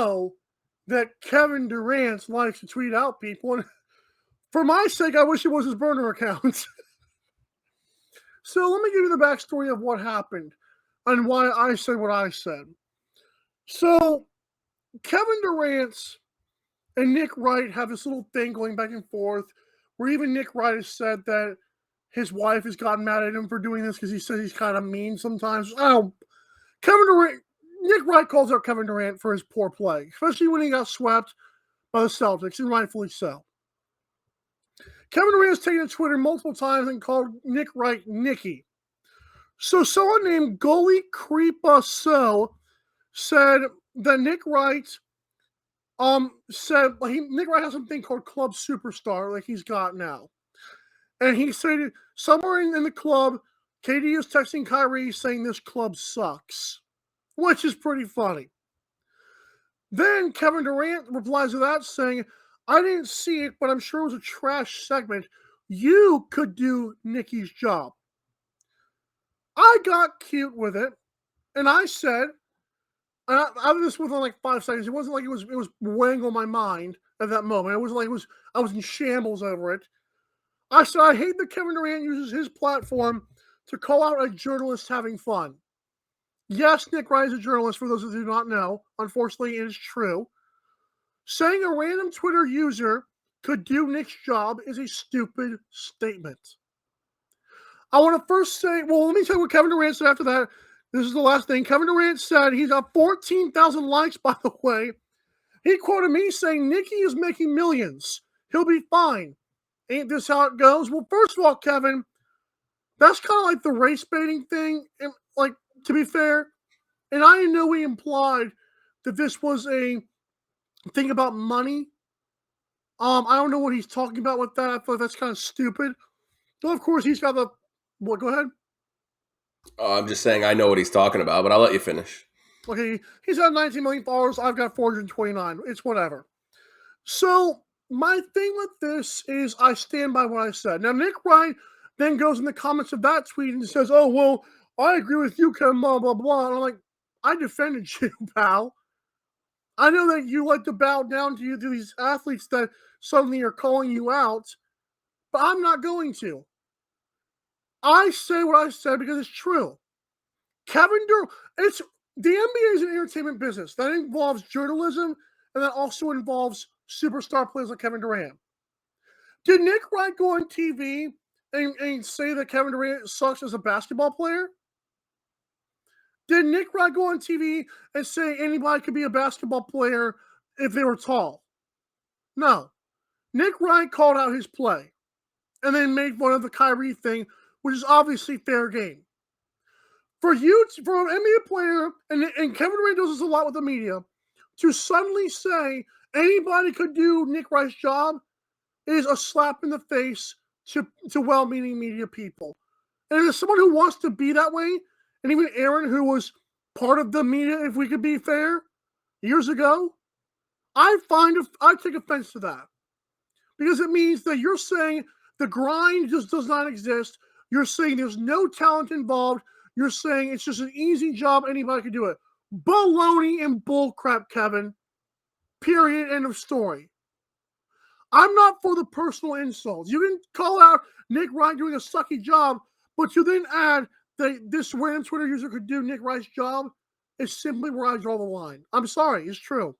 know that Kevin Durant likes to tweet out people, and for my sake, I wish it was his burner account. So let me give you the backstory of what happened and why I said what I said. So Kevin Durant and Nick Wright have this little thing going back and forth where even Nick Wright has said that his wife has gotten mad at him for doing this because he says he's kind of mean sometimes. Oh, Kevin Durant, Nick Wright calls out Kevin Durant for his poor play, especially when he got swept by the Celtics, and rightfully so. Kevin Durant has taken to Twitter multiple times and called Nick Wright Nicky. So someone named Goalie Creepa So said that Nick Wright said Nick Wright has something called Club Superstar like he's got now. And he said somewhere in the club, KD is texting Kyrie saying this club sucks, which is pretty funny. Then Kevin Durant replies to that saying, I didn't see it, but I'm sure it was a trash segment. You could do Nicky's job. I got cute with it, and I said, I did this within like 5 seconds. It wasn't like it was weighing on my mind at that moment. It wasn't like I was in shambles over it. I said, I hate that Kevin Durant uses his platform to call out a journalist having fun. Yes, Nick Wright is a journalist, for those of you who do not know. Unfortunately, it is true. Saying a random Twitter user could do Nick's job is a stupid statement. I want to first say, well, let me tell you what Kevin Durant said after that. This is the last thing. Kevin Durant said he's got 14,000 likes, by the way. He quoted me saying, Nicky is making millions. He'll be fine. Ain't this how it goes? Well, first of all, Kevin, that's kind of like the race baiting thing, and like, to be fair. And I know he implied that this was a thing about money. I don't know what he's talking about with that. I feel like that's kind of stupid. So, of course, he's got the... What, go ahead. I'm just saying I know what he's talking about, but I'll let you finish. Okay, he's got 19 million followers. I've got 429. It's whatever. So, my thing with this is I stand by what I said. Now, Nick Wright then goes in the comments of that tweet and says, oh, well, I agree with you, Kevin, blah, blah, blah. And I'm like, I defended you, pal. I know that you like to bow down to these athletes that suddenly are calling you out, but I'm not going to. I say what I said because it's true. Kevin Durant, the NBA is an entertainment business that involves journalism and that also involves superstar players like Kevin Durant. Did Nick Wright go on TV and say that Kevin Durant sucks as a basketball player? Did Nick Wright go on TV and say anybody could be a basketball player if they were tall? No. Nick Wright called out his play and then made fun of the Kyrie thing, which is obviously fair game. For an NBA player, and Kevin Durant does this a lot with the media, to suddenly say anybody could do Nick Wright's job is a slap in the face to well-meaning media people. And as someone who wants to be that way, and even Aaron, who was part of the media, if we could be fair, years ago, I take offense to that. Because it means that you're saying the grind just does not exist. You're saying there's no talent involved. You're saying it's just an easy job. Anybody can do it. Baloney and bullcrap, Kevin. Period. End of story. I'm not for the personal insults. You can call out Nick Wright doing a sucky job, but you then add that this random Twitter user could do Nick Wright's job is simply where I draw the line. I'm sorry. It's true.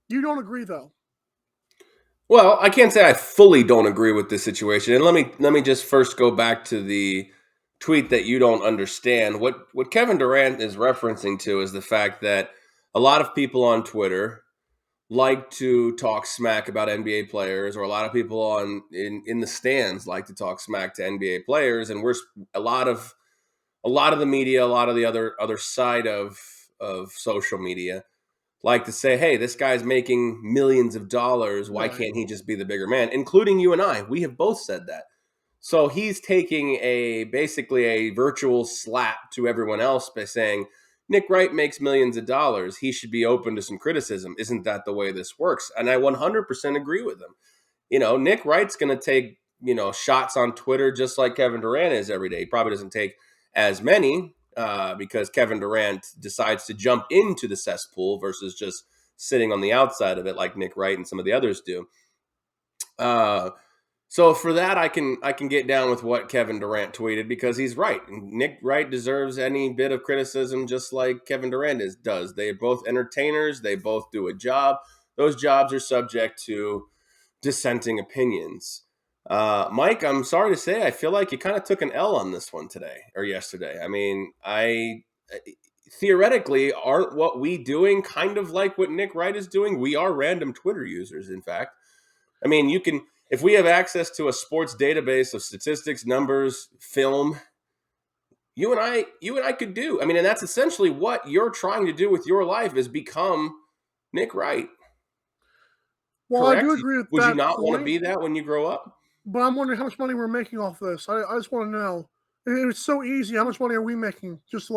You don't agree, though. Well, I can't say I fully don't agree with this situation. And let me just first go back to the tweet that you don't understand. What Kevin Durant is referencing to is the fact that a lot of people on Twitter like to talk smack about NBA players, or a lot of people in the stands like to talk smack to NBA players, and we're a lot of the media, a lot of the other side of social media like to say, hey, this guy's making millions of dollars. Why can't he just be the bigger man? Including you and I. We have both said that. So he's taking basically a virtual slap to everyone else by saying, Nick Wright makes millions of dollars. He should be open to some criticism. Isn't that the way this works? And I 100% agree with him. Nick Wright's going to take, shots on Twitter just like Kevin Durant is every day. He probably doesn't take as many because Kevin Durant decides to jump into the cesspool versus just sitting on the outside of it like Nick Wright and some of the others do. So for that, I can get down with what Kevin Durant tweeted because he's right. Nick Wright deserves any bit of criticism, just like Kevin Durant does. They are both entertainers. They both do a job. Those jobs are subject to dissenting opinions. Mike, I'm sorry to say, I feel like you kind of took an L on this one today or yesterday. I mean, I theoretically aren't what we doing kind of like what Nick Wright is doing. We are random Twitter users, in fact. I mean, you can if we have access to a sports database of statistics, numbers, film, you and I could do. I mean, and that's essentially what you're trying to do with your life is become Nick Wright. Well, I do Correct? agree with Would you that not want to point, be that when you grow up? but I'm wondering how much money we're making off this. I just want to know. It's so easy. How much money are we making? Just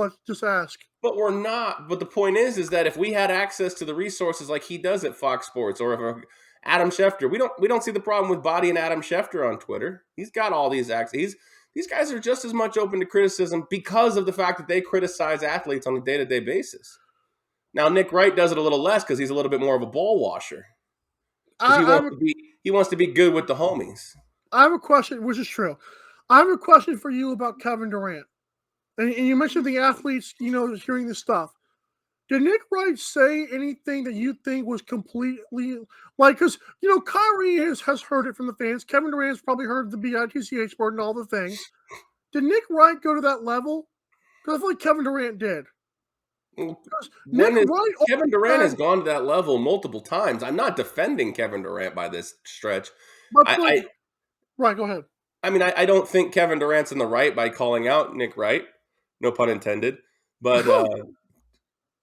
ask. But we're not. But the point is that if we had access to the resources like he does at Fox Sports, or if Adam Schefter, we don't see the problem with bodying Adam Schefter on Twitter. He's got all these access. These guys are just as much open to criticism because of the fact that they criticize athletes on a day-to-day basis. Now Nick Wright does it a little less because he's a little bit more of a ball washer because I, I have a, he wants to be good with the homies. I have a question, which is true. I have a question for you about Kevin Durant. And you mentioned the athletes, hearing this stuff. Did Nick Wright say anything that you think was completely like? Because Kyrie has heard it from the fans. Kevin Durant's probably heard the BITCH word and all the things. Did Nick Wright go to that level? Because I feel like Kevin Durant did. Nick Wright Kevin Durant has said, gone to that level multiple times. I'm not defending Kevin Durant by this stretch. my point. I Right, go ahead. I mean, I don't think Kevin Durant's in the right by calling out Nick Wright. No pun intended. But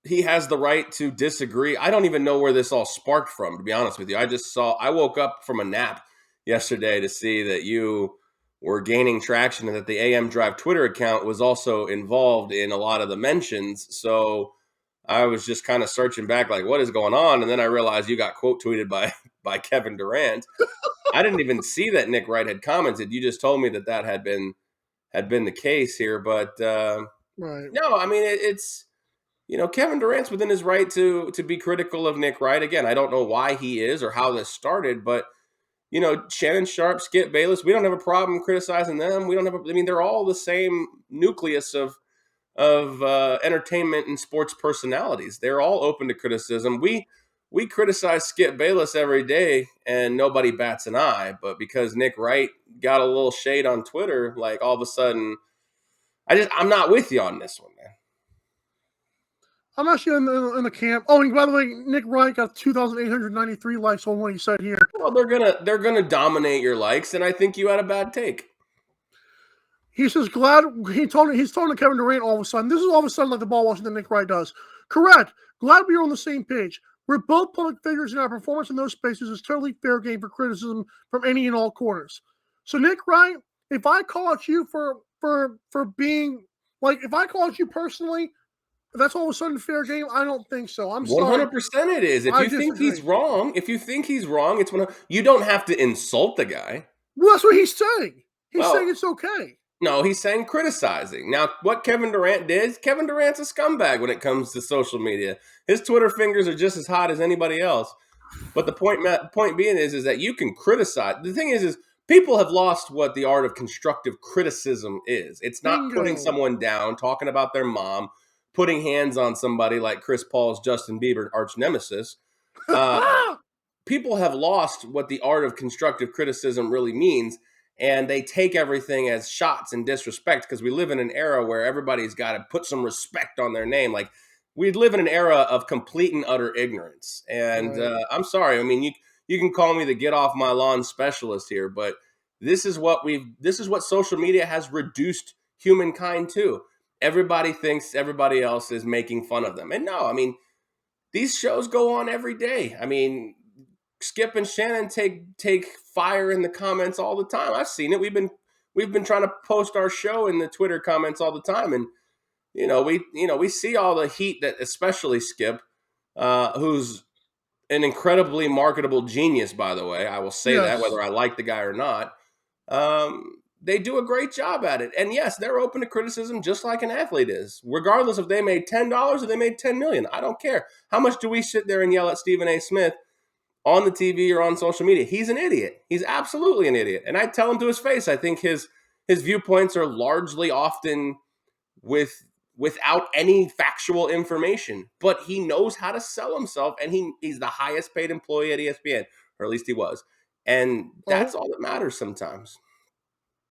he has the right to disagree. I don't even know where this all sparked from, to be honest with you. I woke up from a nap yesterday to see that you were gaining traction and that the AM Drive Twitter account was also involved in a lot of the mentions. So I was just kind of searching back, like, what is going on? And then I realized you got quote tweeted by Kevin Durant. I didn't even see that Nick Wright had commented. You just told me that had been the case here. But Right. no, I mean it's Kevin Durant's within his right to be critical of Nick Wright. Again, I don't know why he is or how this started, but Shannon Sharp, Skip Bayless, we don't have a problem criticizing them. We don't have. I mean, they're all the same nucleus of entertainment and sports personalities. They're all open to criticism. We criticize Skip Bayless every day, and nobody bats an eye. But because Nick Wright got a little shade on Twitter, like all of a sudden, I'm not with you on this one, man. I'm actually in the camp. Oh, and by the way, Nick Wright got 2,893 likes on what he said here. Well, they're gonna dominate your likes, and I think you had a bad take. He says, glad he's talking to Kevin Durant all of a sudden. This is all of a sudden like the ball washing that Nick Wright does. Correct. Glad we are on the same page. We're both public figures, and our performance in those spaces is totally fair game for criticism from any and all corners. So, Nick Wright, if I call out you for being like, if I call out you personally, that's all of a sudden fair game. I don't think so. I'm sorry. 100% it is. If you think he's wrong, it's you don't have to insult the guy. Well, that's what he's saying. He's saying it's okay. No, he's saying criticizing. Now, what Kevin Durant did, Kevin Durant's a scumbag when it comes to social media. His Twitter fingers are just as hot as anybody else. But the point being is that you can criticize. The thing is people have lost what the art of constructive criticism is. It's not putting someone down, talking about their mom, putting hands on somebody like Chris Paul's Justin Bieber arch nemesis. People have lost what the art of constructive criticism really means. And they take everything as shots and disrespect because we live in an era where everybody's got to put some respect on their name. Like we live in an era of complete and utter ignorance. And I'm sorry. I mean, you can call me the get off my lawn specialist here, but this is what social media has reduced humankind to. Everybody thinks everybody else is making fun of them. And no, I mean, these shows go on every day. I mean, Skip and Shannon take fire in the comments all the time. I've seen it. We've been trying to post our show in the Twitter comments all the time, and we see all the heat that especially Skip, who's an incredibly marketable genius, by the way. I will say that whether I like the guy or not. they do a great job at it. And yes, they're open to criticism just like an athlete is, regardless if they made $10 or they made 10 million. I don't care. How much do we sit there and yell at Stephen A. Smith on the TV or on social media? He's an idiot. He's absolutely an idiot. And I tell him to his face, I think his viewpoints are largely often without any factual information, but he knows how to sell himself, and he's the highest paid employee at ESPN, or at least he was. And Uh-huh. that's all that matters sometimes.